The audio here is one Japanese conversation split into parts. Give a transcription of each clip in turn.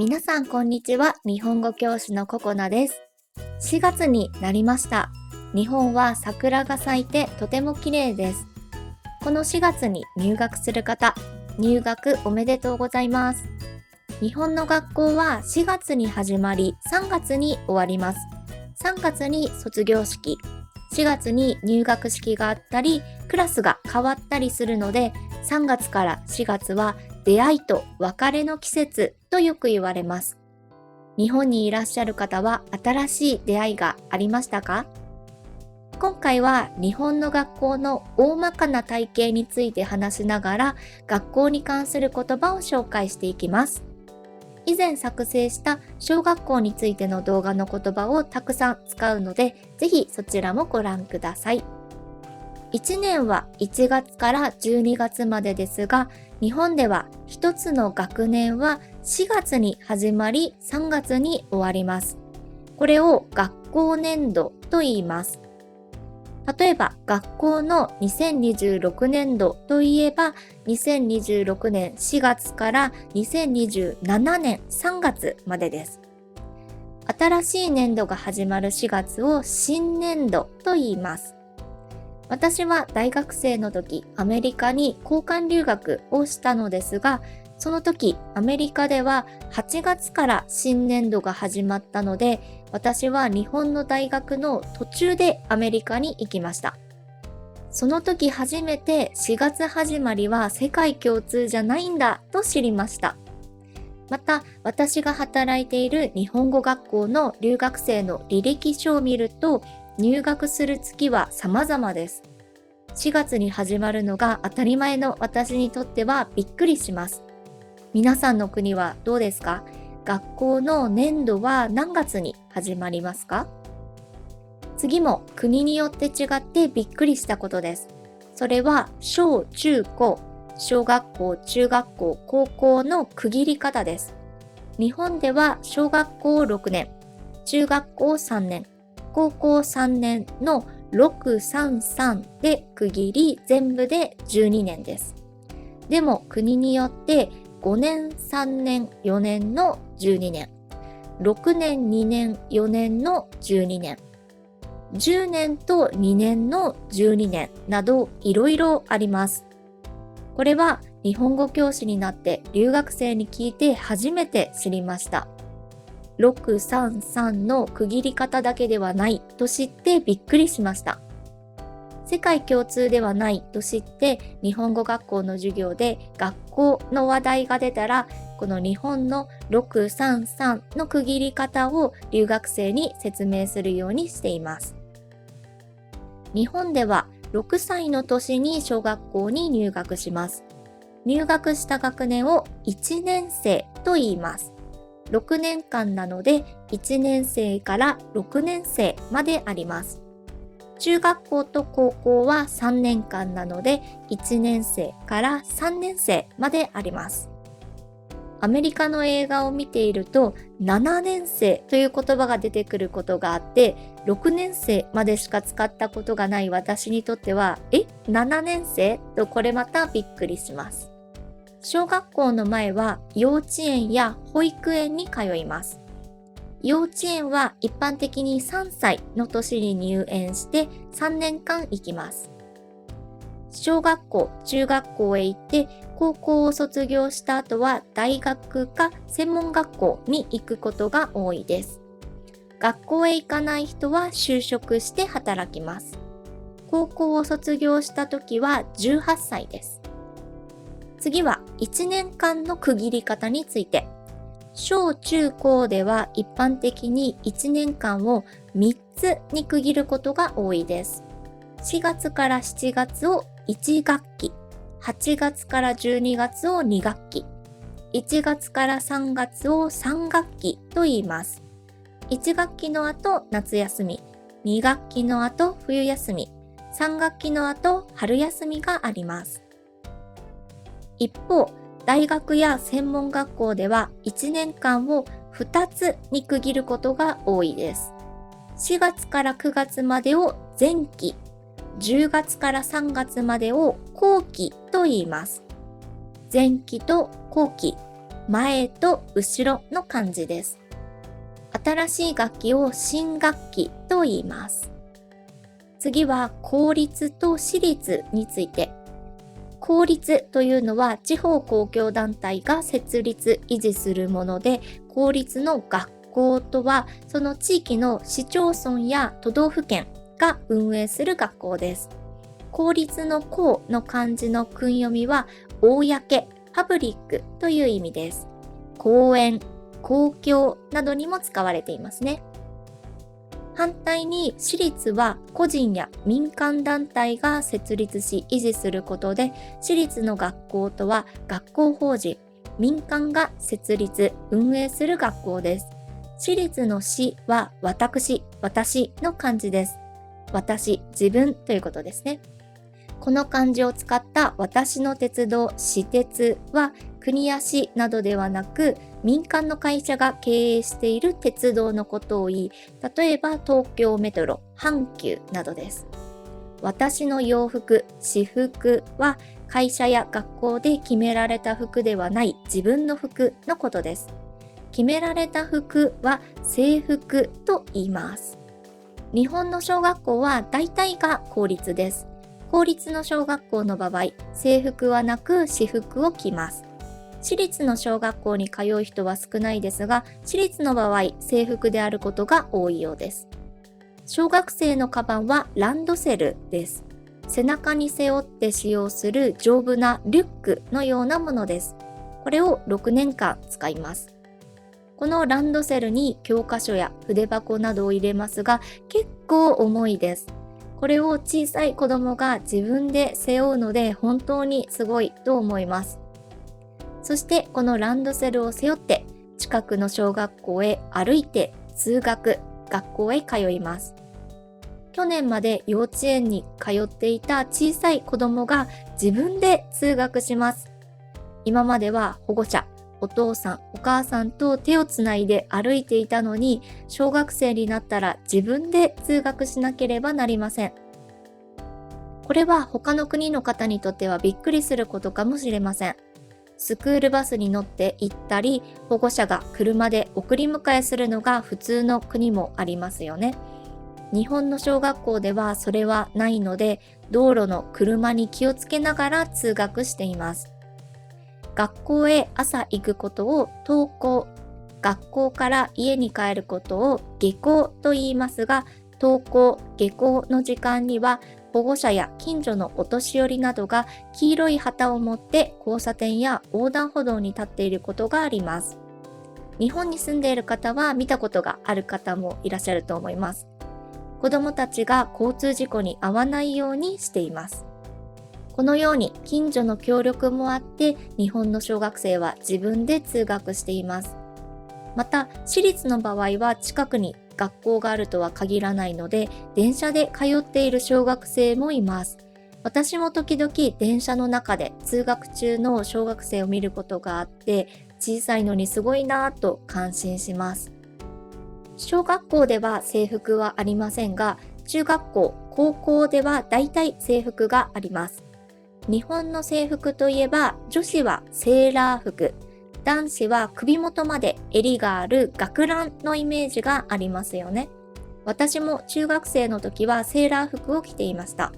皆さんこんにちは。日本語教師のココナです。4月になりました。日本は桜が咲いてとても綺麗です。この4月に入学する方、入学おめでとうございます。日本の学校は4月に始まり3月に終わります。3月に卒業式、4月に入学式があったり、クラスが変わったりするので、3月から4月は出会いと別れの季節とよく言われます。日本にいらっしゃる方は新しい出会いがありましたか？今回は日本の学校の大まかな体系について話しながら、学校に関する言葉を紹介していきます。以前作成した小学校についての動画の言葉をたくさん使うので、ぜひそちらもご覧ください。1年は1月から12月までですが、日本では1つの学年は4月に始まり3月に終わります。これを学校年度と言います。例えば学校の2026年度といえば、2026年4月から2027年3月までです。新しい年度が始まる4月を新年度と言います。私は大学生の時、アメリカに交換留学をしたのですが、その時アメリカでは8月から新年度が始まったので、私は日本の大学の途中でアメリカに行きました。その時初めて4月始まりは世界共通じゃないんだと知りました。また私が働いている日本語学校の留学生の履歴書を見ると、入学する月は様々です。4月に始まるのが当たり前の私にとってはびっくりします。皆さんの国はどうですか？学校の年度は何月に始まりますか？次も国によって違ってびっくりしたことです。それは小中高、小学校、中学校、高校の区切り方です。日本では小学校6年、中学校3年、高校3年の633で区切り、全部で12年です。でも国によって5年、3年、4年の12年、6年、2年、4年の12年、10年と2年の12年などいろいろあります。これは日本語教師になって留学生に聞いて初めて知りました。633の区切り方だけではないと知ってびっくりしました。世界共通ではないと知って、日本語学校の授業で学校の話題が出たら、この日本の633の区切り方を留学生に説明するようにしています。日本では6歳の年に小学校に入学します。入学した学年を1年生と言います。6年間なので1年生から6年生まであります。中学校と高校は3年間なので1年生から3年生まであります。アメリカの映画を見ていると7年生という言葉が出てくることがあって、6年生までしか使ったことがない私にとっては7年生とこれまたびっくりします。小学校の前は幼稚園や保育園に通います。幼稚園は一般的に3歳の年に入園して3年間行きます。小学校、中学校へ行って高校を卒業した後は大学か専門学校に行くことが多いです。学校へ行かない人は就職して働きます。高校を卒業した時は18歳です。次は1年間の区切り方について。小中高では一般的に1年間を3つに区切ることが多いです。4月から7月を1学期、8月から12月を2学期、1月から3月を3学期と言います。1学期の後夏休み、2学期の後冬休み、3学期の後春休みがあります。一方、大学や専門学校では1年間を2つに区切ることが多いです。4月から9月までを前期、10月から3月までを後期と言います。前期と後期、前と後ろの漢字です。新しい学期を新学期と言います。次は公立と私立について。公立というのは地方公共団体が設立・維持するもので、公立の学校とはその地域の市町村や都道府県が運営する学校です。公立の公の漢字の訓読みは公、パブリックという意味です。公園、公共などにも使われていますね。反対に私立は個人や民間団体が設立し維持することで、私立の学校とは学校法人、民間が設立・運営する学校です。私立の私は私の漢字です。私、自分ということですね。この漢字を使った私の鉄道、私鉄は国や市などではなく民間の会社が経営している鉄道のことを言い、例えば東京メトロ、阪急などです。私の洋服、私服は会社や学校で決められた服ではない自分の服のことです。決められた服は制服と言います。日本の小学校は大体が公立です。公立の小学校の場合、制服はなく私服を着ます。私立の小学校に通う人は少ないですが、私立の場合、制服であることが多いようです。小学生のカバンはランドセルです。背中に背負って使用する丈夫なリュックのようなものです。これを6年間使います。このランドセルに教科書や筆箱などを入れますが、結構重いです。これを小さい子供が自分で背負うので本当にすごいと思います。そしてこのランドセルを背負って近くの小学校へ歩いて通学、学校へ通います。去年まで幼稚園に通っていた小さい子供が自分で通学します。今までは保護者、お父さん、お母さんと手をつないで歩いていたのに、小学生になったら自分で通学しなければなりません。これは他の国の方にとってはびっくりすることかもしれません。スクールバスに乗って行ったり、保護者が車で送り迎えするのが普通の国もありますよね。日本の小学校ではそれはないので、道路の車に気をつけながら通学しています。学校へ朝行くことを登校、学校から家に帰ることを下校と言いますが、登校、下校の時間には保護者や近所のお年寄りなどが黄色い旗を持って交差点や横断歩道に立っていることがあります。日本に住んでいる方は見たことがある方もいらっしゃると思います。子どもたちが交通事故に遭わないようにしています。このように近所の協力もあって日本の小学生は自分で通学しています。また私立の場合は近くに学校があるとは限らないので電車で通っている小学生もいます。私も時々電車の中で通学中の小学生を見ることがあって小さいのにすごいなぁと感心します。小学校では制服はありませんが中学校、高校では大体制服があります。日本の制服といえば女子はセーラー服、男子は首元まで襟がある学ランのイメージがありますよね。私も中学生の時はセーラー服を着ていました。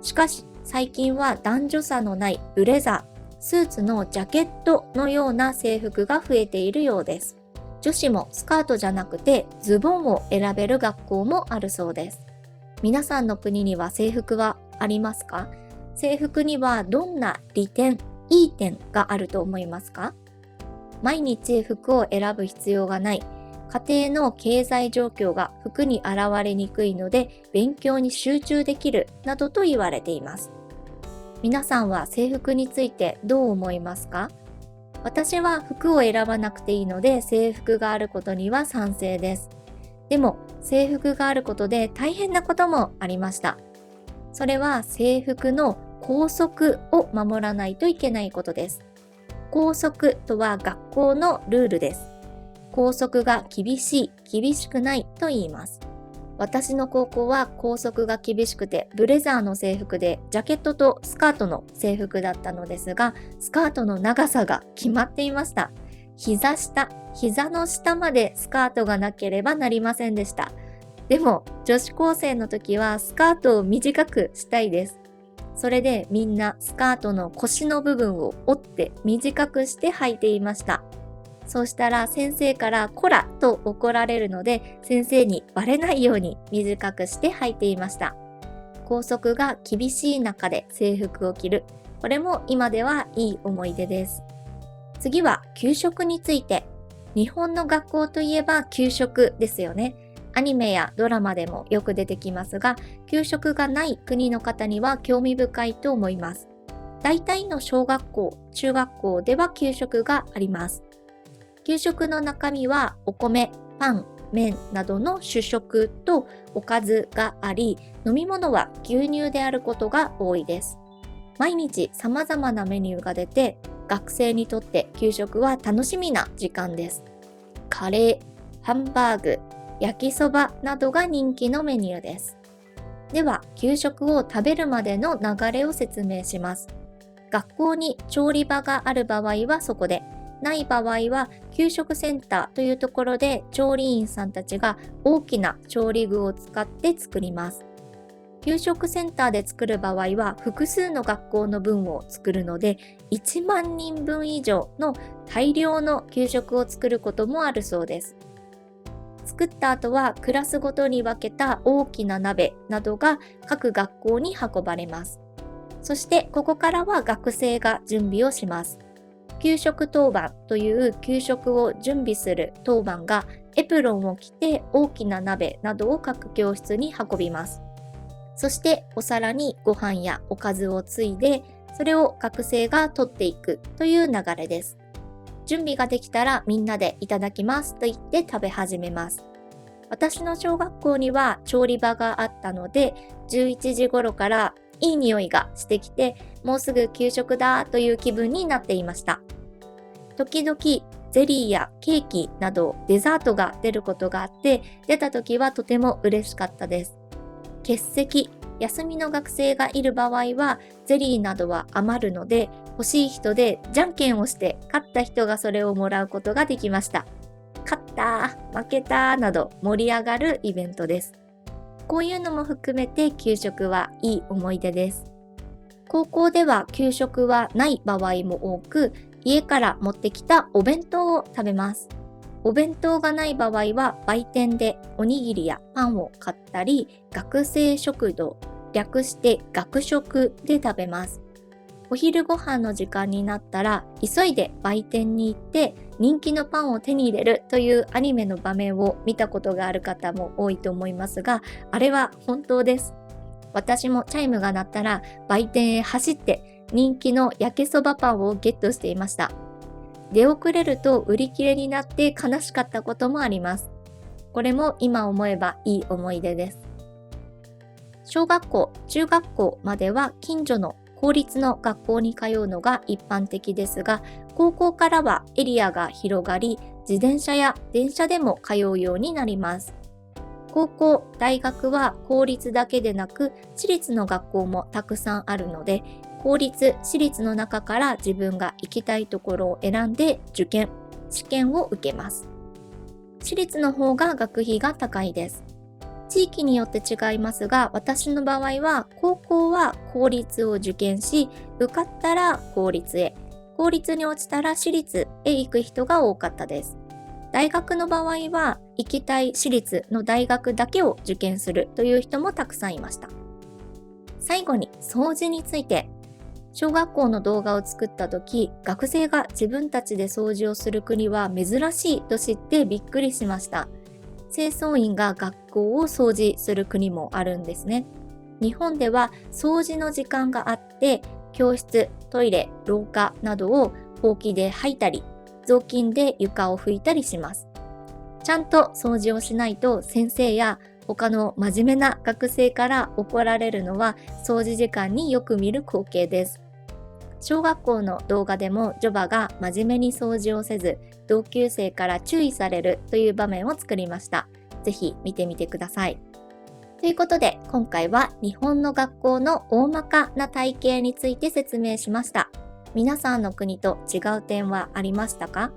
しかし最近は男女差のないブレザー、スーツのジャケットのような制服が増えているようです。女子もスカートじゃなくてズボンを選べる学校もあるそうです。皆さんの国には制服はありますか？制服にはどんな利点、いい点があると思いますか？毎日服を選ぶ必要がない、家庭の経済状況が服に現れにくいので勉強に集中できるなどと言われています。皆さんは制服についてどう思いますか？私は服を選ばなくていいので制服があることには賛成です。でも制服があることで大変なこともありました。それは制服の校則を守らないといけないことです。校則とは学校のルールです。校則が厳しい、厳しくないと言います。私の高校は校則が厳しくてブレザーの制服でジャケットとスカートの制服だったのですが、スカートの長さが決まっていました。膝の下までスカートがなければなりませんでした。でも女子高生の時はスカートを短くしたいです。それでみんなスカートの腰の部分を折って短くして履いていました。そうしたら先生からこらと怒られるので、先生にバレないように短くして履いていました。校則が厳しい中で制服を着る。これも今ではいい思い出です。次は給食について。日本の学校といえば給食ですよね。アニメやドラマでもよく出てきますが、給食がない国の方には興味深いと思います。大体の小学校、中学校では給食があります。給食の中身はお米、パン、麺などの主食とおかずがあり、飲み物は牛乳であることが多いです。毎日様々なメニューが出て、学生にとって給食は楽しみな時間です。カレー、ハンバーグ、焼きそばなどが人気のメニューです。では、給食を食べるまでの流れを説明します。学校に調理場がある場合はそこで、ない場合は給食センターというところで調理員さんたちが大きな調理具を使って作ります。給食センターで作る場合は複数の学校の分を作るので、1万人分以上の大量の給食を作ることもあるそうです。作った後はクラスごとに分けた大きな鍋などが各学校に運ばれます。そしてここからは学生が準備をします。給食当番という給食を準備する当番がエプロンを着て大きな鍋などを各教室に運びます。そしてお皿にご飯やおかずをついで、それを学生が取っていくという流れです。準備ができたらみんなでいただきますと言って食べ始めます。私の小学校には調理場があったので、11時頃からいい匂いがしてきて、もうすぐ給食だという気分になっていました。時々ゼリーやケーキなどデザートが出ることがあって、出た時はとても嬉しかったです。欠席、休みの学生がいる場合はゼリーなどは余るので、欲しい人でじゃんけんをして勝った人がそれをもらうことができました。勝った、負けたなど盛り上がるイベントです。こういうのも含めて給食はいい思い出です。高校では給食はない場合も多く、家から持ってきたお弁当を食べます。お弁当がない場合は売店でおにぎりやパンを買ったり、学生食堂、略して学食で食べます。お昼ご飯の時間になったら急いで売店に行って人気のパンを手に入れるというアニメの場面を見たことがある方も多いと思いますが、あれは本当です。私もチャイムが鳴ったら売店へ走って人気の焼きそばパンをゲットしていました。出遅れると売り切れになって悲しかったこともあります。これも今思えばいい思い出です。小学校、中学校までは近所の公立の学校に通うのが一般的ですが、高校からはエリアが広がり、自転車や電車でも通うようになります。高校、大学は公立だけでなく、私立の学校もたくさんあるので、公立、私立の中から自分が行きたいところを選んで受験、試験を受けます。私立の方が学費が高いです。地域によって違いますが、私の場合は高校は公立を受験し、受かったら公立へ、公立に落ちたら私立へ行く人が多かったです。大学の場合は行きたい私立の大学だけを受験するという人もたくさんいました。最後に掃除について。小学校の動画を作った時、学生が自分たちで掃除をする国は珍しいと知ってびっくりしました。清掃員が学校を掃除する国もあるんですね。日本では掃除の時間があって、教室、トイレ、廊下などをほうきで掃いたり、雑巾で床を拭いたりします。ちゃんと掃除をしないと先生や他の真面目な学生から怒られるのは掃除時間によく見る光景です。小学校の動画でもジョバが真面目に掃除をせず、同級生から注意されるという場面を作りました。ぜひ見てみてください。ということで、今回は日本の学校の大まかな体系について説明しました。皆さんの国と違う点はありましたか？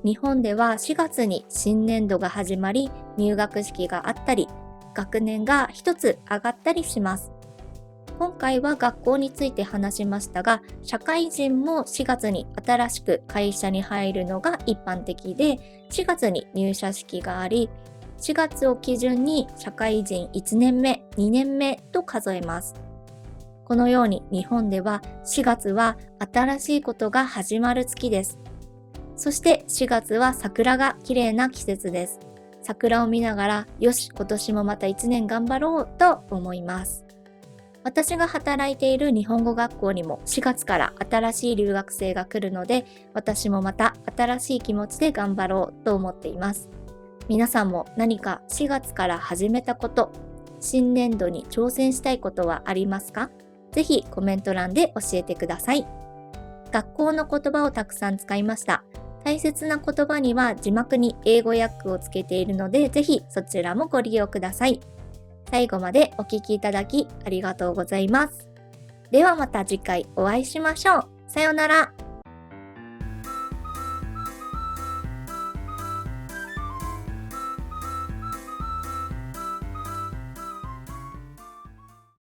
日本では4月に新年度が始まり、入学式があったり、学年が一つ上がったりします。今回は学校について話しましたが、社会人も4月に新しく会社に入るのが一般的で、4月に入社式があり、4月を基準に社会人1年目、2年目と数えます。このように日本では4月は新しいことが始まる月です。そして4月は桜が綺麗な季節です。桜を見ながら、よし、今年もまた1年頑張ろうと思います。私が働いている日本語学校にも4月から新しい留学生が来るので、私もまた新しい気持ちで頑張ろうと思っています。皆さんも何か4月から始めたこと、新年度に挑戦したいことはありますか？ぜひコメント欄で教えてください。学校の言葉をたくさん使いました。大切な言葉には字幕に英語訳をつけているので、ぜひそちらもご利用ください。最後までお聞きいただきありがとうございます。ではまた次回お会いしましょう。さようなら。